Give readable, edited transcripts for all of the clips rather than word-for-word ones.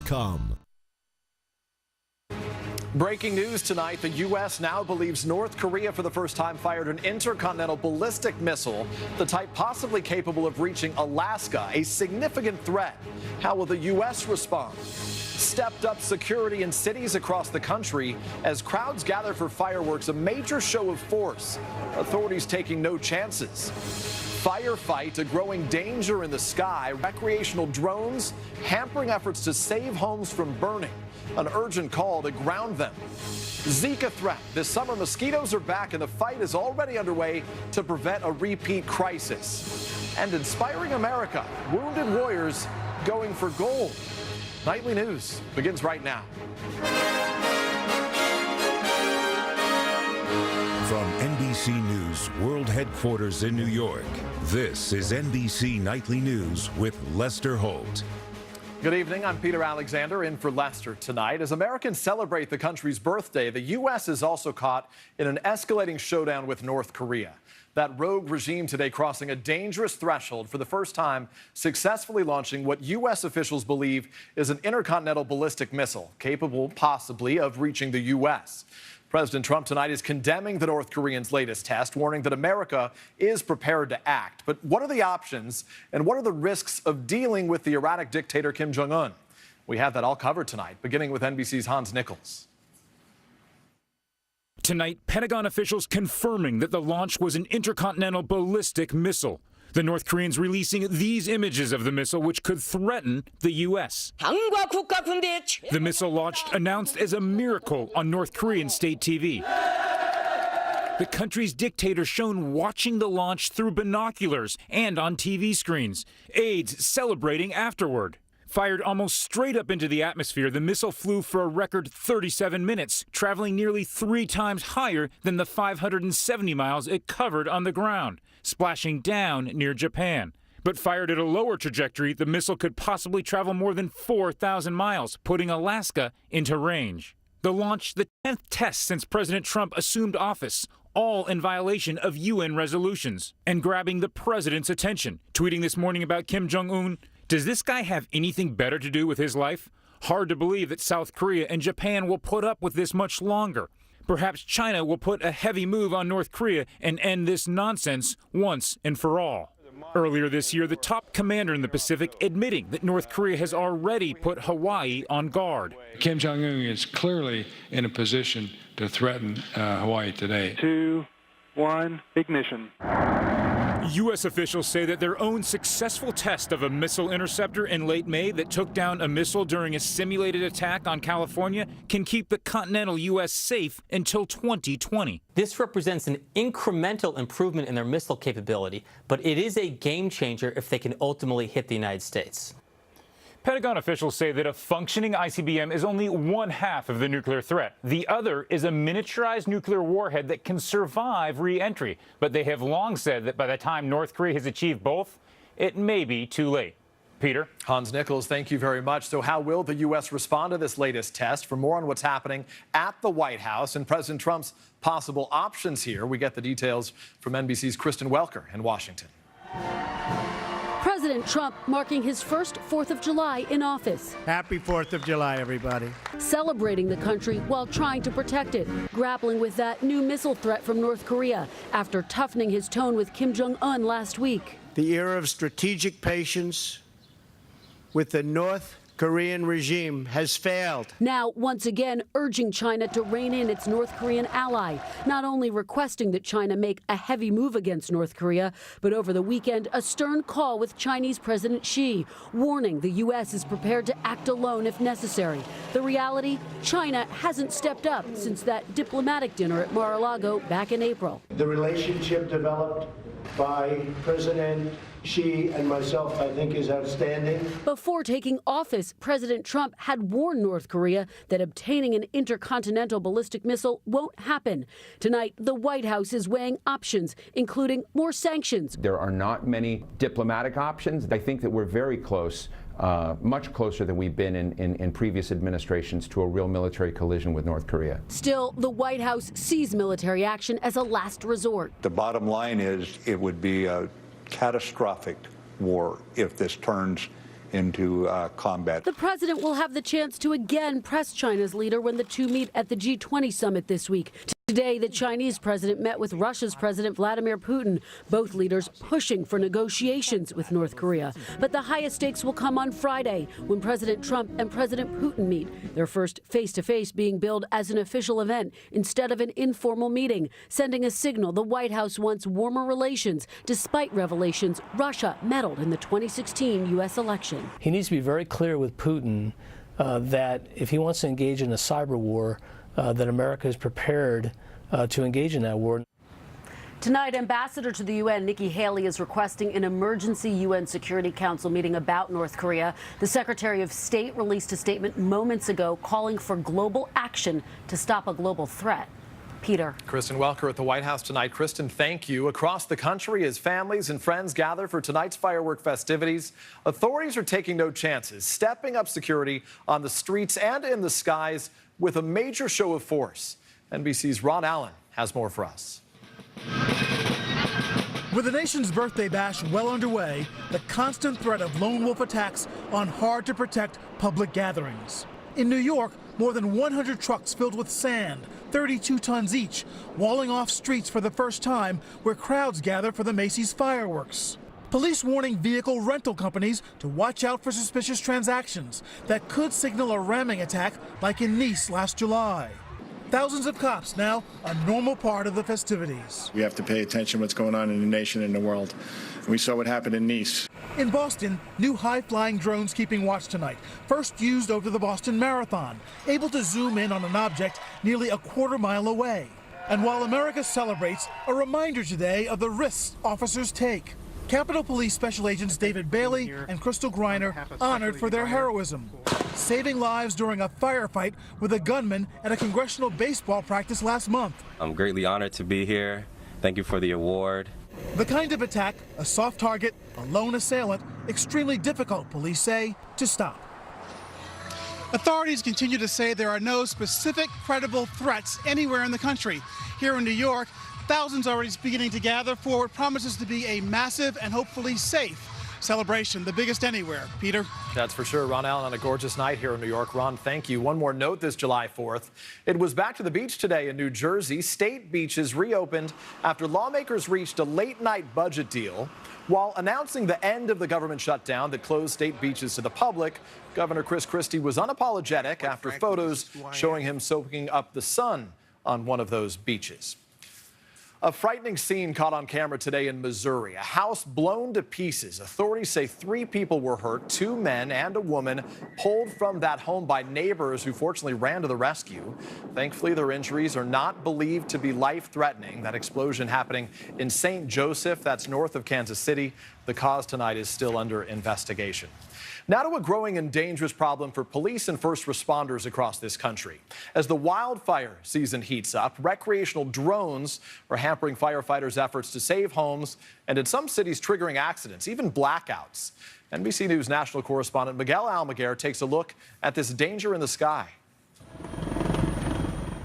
NBCNews.com. Breaking news tonight, the U.S. now believes North Korea for the first time fired an intercontinental ballistic missile, the type possibly capable of reaching Alaska, a significant threat. How will the U.S. respond? Stepped up security in cities across the country as crowds gather for fireworks, a major show of force. Authorities taking no chances. Firefight, a growing danger in the sky, recreational drones hampering efforts to save homes from burning. An urgent call to ground them. Zika threat. This summer, mosquitoes are back, and the fight is already underway to prevent a repeat crisis. And inspiring America, wounded warriors going for gold. Nightly News begins right now. From NBC News World Headquarters in New York, this is NBC Nightly News with Lester Holt. Good evening. I'm Peter Alexander in for Lester tonight. As Americans celebrate the country's birthday, the U.S. is also caught in an escalating showdown with North Korea. That rogue regime today crossing a dangerous threshold for the first time, successfully launching what U.S. officials believe is an intercontinental ballistic missile, capable possibly of reaching the U.S. President Trump tonight is condemning the North Koreans' latest test, warning that America is prepared to act. But what are the options and what are the risks of dealing with the erratic dictator Kim Jong-un? We have that all covered tonight, beginning with NBC's Hans Nichols. Tonight, Pentagon officials confirming that the launch was an intercontinental ballistic missile. The North Koreans releasing these images of the missile, which could threaten the U.S. The missile launched announced as a miracle on North Korean state TV. The country's dictator shown watching the launch through binoculars and on TV screens. Aides celebrating afterward. Fired almost straight up into the atmosphere, the missile flew for a record 37 minutes, traveling nearly 3 times higher than the 570 miles it covered on the ground, splashing down near Japan. But fired at a lower trajectory, the missile could possibly travel more than 4,000 miles, putting Alaska into range. The launch, the 10th test since President Trump assumed office, all in violation of UN resolutions, and grabbing the president's attention. Tweeting this morning about Kim Jong-un, does this guy have anything better to do with his life? Hard to believe that South Korea and Japan will put up with this much longer. Perhaps China will put a heavy move on North Korea and end this nonsense once and for all. Earlier this year, the top commander in the Pacific admitting that North Korea has already put Hawaii on guard. Kim Jong-un is clearly in a position to threaten Hawaii today. 2, 1, ignition. U.S. officials say that their own successful test of a missile interceptor in late May that took down a missile during a simulated attack on California can keep the continental U.S. safe until 2020. This represents an incremental improvement in their missile capability, but it is a game changer if they can ultimately hit the United States. Pentagon officials say that a functioning ICBM is only one half of the nuclear threat. The other is a miniaturized nuclear warhead that can survive re-entry. But they have long said that by the time North Korea has achieved both, it may be too late. Peter? Hans Nichols, thank you very much. So how will the U.S. respond to this latest test? For more on what's happening at the White House and President Trump's possible options here, we get the details from NBC's Kristen Welker in Washington. President Trump marking his first 4th of July in office. Happy 4th of July, everybody. Celebrating the country while trying to protect it, grappling with that new missile threat from North Korea after toughening his tone with Kim Jong-un last week. The era of strategic patience with the North Korean regime has failed. Now, once again, urging China to rein in its North Korean ally, not only requesting that China make a heavy move against North Korea, but over the weekend, a stern call with Chinese President Xi, warning the U.S. is prepared to act alone if necessary. The reality, China hasn't stepped up since that diplomatic dinner at Mar-a-Lago back in April. The relationship developed by President Xi and myself, I think, is outstanding. Before taking office, President Trump had warned North Korea that obtaining an intercontinental ballistic missile won't happen. Tonight, the White House is weighing options, including more sanctions. There are not many diplomatic options. I think that we're very close, much closer than we've been in previous administrations, to a real military collision with North Korea. Still, the White House sees military action as a last resort. The bottom line is it would be a catastrophic war if this turns into combat. The president will have the chance to again press China's leader when the two meet at the G20 summit this week. Today, the Chinese president met with Russia's President Vladimir Putin, both leaders pushing for negotiations with North Korea. But the highest stakes will come on Friday when President Trump and President Putin meet, their first face-to-face being billed as an official event instead of an informal meeting, sending a signal the White House wants warmer relations, despite revelations Russia meddled in the 2016 U.S. election. He needs to be very clear with Putin that if he wants to engage in a cyber war, that America is prepared to engage in that war. Tonight, Ambassador to the UN Nikki Haley is requesting an emergency UN Security Council meeting about North Korea. The Secretary of State released a statement moments ago calling for global action to stop a global threat. Peter. Kristen Welker at the White House tonight. Kristen, thank you. Across the country, as families and friends gather for tonight's firework festivities, authorities are taking no chances, stepping up security on the streets and in the skies with a major show of force. NBC's Ron Allen has more for us. With the nation's birthday bash well underway, the constant threat of lone wolf attacks on hard-to-protect public gatherings. In New York, more than 100 trucks filled with sand, 32 tons each, walling off streets for the first time where crowds gather for the Macy's fireworks. Police warning vehicle rental companies to watch out for suspicious transactions that could signal a ramming attack like in Nice last July. Thousands of cops now a normal part of the festivities. We have to pay attention to what's going on in the nation and the world. We saw what happened in Nice. In Boston, new high-flying drones keeping watch tonight. First used over the Boston Marathon, able to zoom in on an object nearly a quarter-mile away. And while America celebrates, a reminder today of the risks officers take. Capitol Police Special Agents David Bailey and Crystal Griner honored for their heroism, saving lives during a firefight with a gunman at a congressional baseball practice last month. I'm greatly honored to be here. Thank you for the award. The kind of attack, a soft target, a lone assailant, extremely difficult, police say, to stop. Authorities continue to say there are no specific credible threats anywhere in the country. Here in New York, thousands already beginning to gather for what promises to be a massive and hopefully safe celebration, the biggest anywhere. Peter? That's for sure. Ron Allen on a gorgeous night here in New York. Ron, thank you. One more note this July 4th. It was back to the beach today in New Jersey. State beaches reopened after lawmakers reached a late-night budget deal. While announcing the end of the government shutdown that closed state beaches to the public, Governor Chris Christie was unapologetic after photos showing him soaking up the sun on one of those beaches. A frightening scene caught on camera today in Missouri. A house blown to pieces. Authorities say 3 people were hurt, 2 men and a woman pulled from that home by neighbors who fortunately ran to the rescue. Thankfully, their injuries are not believed to be life-threatening. That explosion happening in St. Joseph, that's north of Kansas City. The cause tonight is still under investigation. Now to a growing and dangerous problem for police and first responders across this country. As the wildfire season heats up, recreational drones are hampering firefighters' efforts to save homes and in some cities triggering accidents, even blackouts. NBC News national correspondent Miguel Almaguer takes a look at this danger in the sky.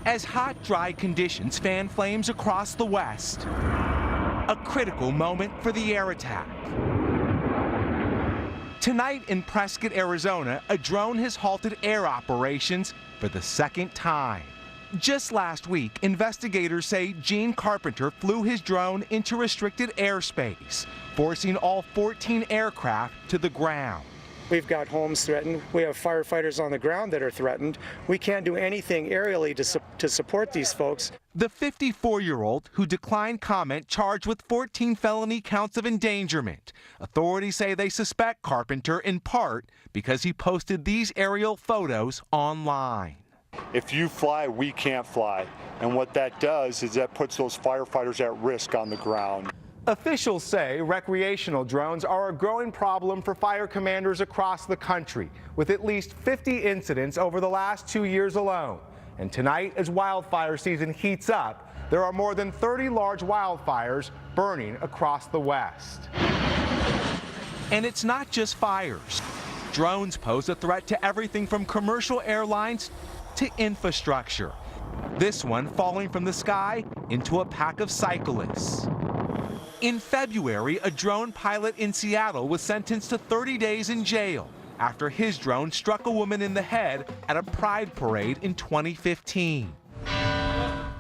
As hot, dry conditions fan flames across the West, a critical moment for the air attack. Tonight in Prescott, Arizona, a drone has halted air operations for the second time. Just last week, investigators say Gene Carpenter flew his drone into restricted airspace, forcing all 14 aircraft to the ground. We've got homes threatened. We have firefighters on the ground that are threatened. We can't do anything aerially to support these folks. The 54-year-old who declined comment charged with 14 felony counts of endangerment. Authorities say they suspect Carpenter in part because he posted these aerial photos online. If you fly, we can't fly. And what that does is that puts those firefighters at risk on the ground. Officials say recreational drones are a growing problem for fire commanders across the country, with at least 50 incidents over the last 2 years alone. And tonight, as wildfire season heats up, there are more than 30 large wildfires burning across the West. And it's not just fires. Drones pose a threat to everything from commercial airlines to infrastructure. This one falling from the sky into a pack of cyclists. In February, a drone pilot in Seattle was sentenced to 30 days in jail after his drone struck a woman in the head at a pride parade in 2015.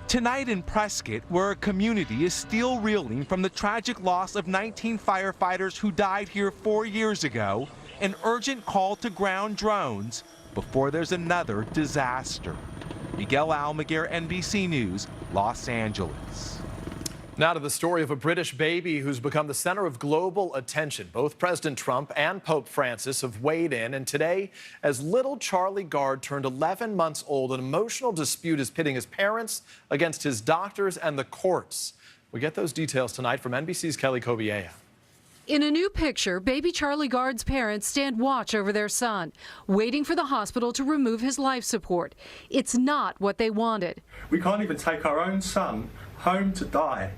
Tonight in Prescott, where a community is still reeling from the tragic loss of 19 firefighters who died here 4 years ago, an urgent call to ground drones before there's another disaster. Miguel Almaguer, NBC News, Los Angeles. Now to the story of a British baby who's become the center of global attention. Both President Trump and Pope Francis have weighed in, and today, as little Charlie Gard turned 11 months old, an emotional dispute is pitting his parents against his doctors and the courts. We get those details tonight from NBC's Kelly Kobiella. In a new picture, baby Charlie Gard's parents stand watch over their son, waiting for the hospital to remove his life support. It's not what they wanted. We can't even take our own son home to die.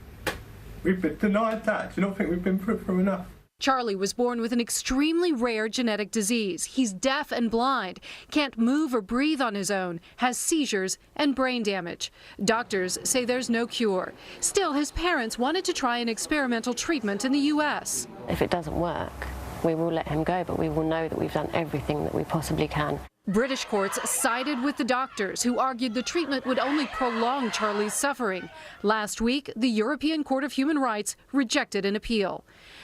We've been denied that. Do you not think we've been put through enough? Charlie was born with an extremely rare genetic disease. He's deaf and blind, can't move or breathe on his own, has seizures and brain damage. Doctors say there's no cure. Still, his parents wanted to try an experimental treatment in the U.S. If it doesn't work, we will let him go, but we will know that we've done everything that we possibly can. British courts sided with the doctors who argued the treatment would only prolong Charlie's suffering. Last week, the European Court of Human Rights rejected an appeal.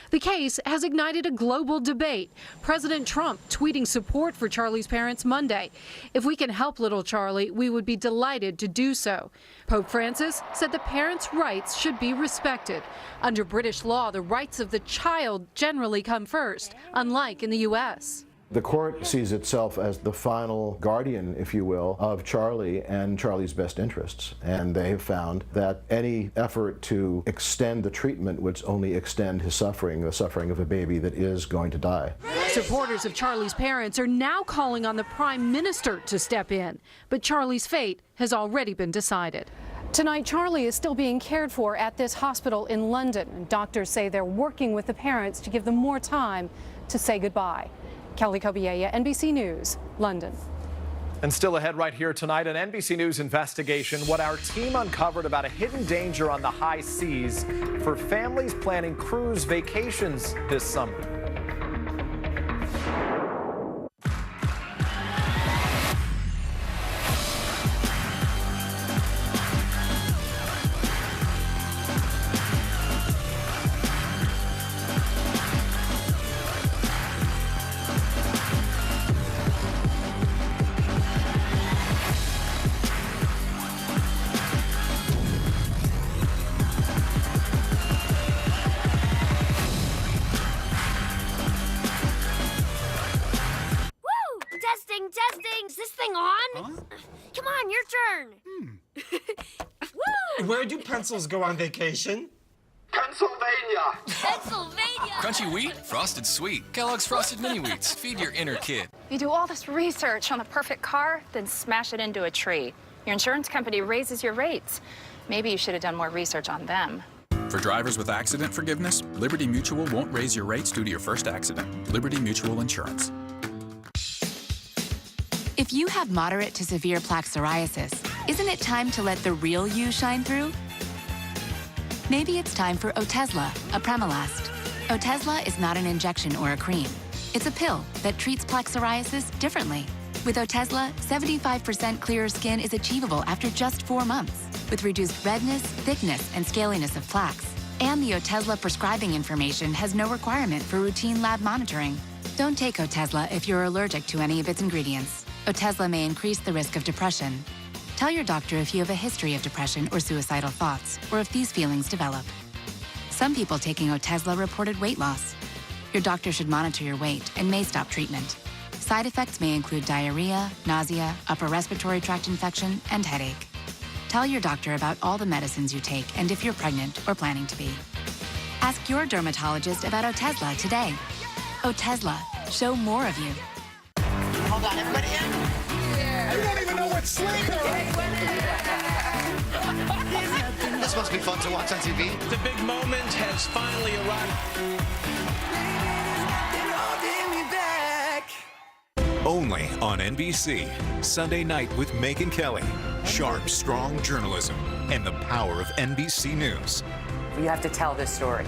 The case has ignited a global debate. President Trump tweeting support for Charlie's parents Monday. If we can help little Charlie, we would be delighted to do so. Pope Francis said the parents' rights should be respected. Under British law, the rights of the child generally come first, unlike in the U.S. The court sees itself as the final guardian, if you will, of Charlie and Charlie's best interests. And they have found that any effort to extend the treatment would only extend his suffering, the suffering of a baby that is going to die. Supporters of Charlie's parents are now calling on the Prime Minister to step in. But Charlie's fate has already been decided. Tonight, Charlie is still being cared for at this hospital in London. Doctors say they're working with the parents to give them more time to say goodbye. Kelly Kobiella, NBC News, London. And still ahead right here tonight, an NBC News investigation, what our team uncovered about a hidden danger on the high seas for families planning cruise vacations this summer. Testing. Is this thing on? Huh? Come on, your turn. Woo! Where do pencils go on vacation? Pennsylvania. Crunchy wheat, frosted sweet. Kellogg's Frosted Mini Wheats. Feed your inner kid. You do all this research on the perfect car, then smash it into a tree. Your insurance company raises your rates. Maybe you should have done more research on them. For drivers with accident forgiveness, Liberty Mutual won't raise your rates due to your first accident. Liberty Mutual Insurance. If you have moderate to severe plaque psoriasis, isn't it time to let the real you shine through? Maybe it's time for Otezla, Apremilast. Otezla is not an injection or a cream. It's a pill that treats plaque psoriasis differently. With Otezla, 75% clearer skin is achievable after just 4 months, with reduced redness, thickness, and scaliness of plaques. And the Otezla prescribing information has no requirement for routine lab monitoring. Don't take Otezla if you're allergic to any of its ingredients. Otezla may increase the risk of depression. Tell your doctor if you have a history of depression or suicidal thoughts, or if these feelings develop. Some people taking Otezla reported weight loss. Your doctor should monitor your weight and may stop treatment. Side effects may include diarrhea, nausea, upper respiratory tract infection, and headache. Tell your doctor about all the medicines you take and if you're pregnant or planning to be. Ask your dermatologist about Otezla today. Otezla, show more of you. Hold on, everybody in? Yeah. You don't even know what slang This must be fun to watch on TV. The big moment has finally arrived. Only on NBC, Sunday night with Megyn Kelly. Sharp, strong journalism and the power of NBC News. You have to tell this story.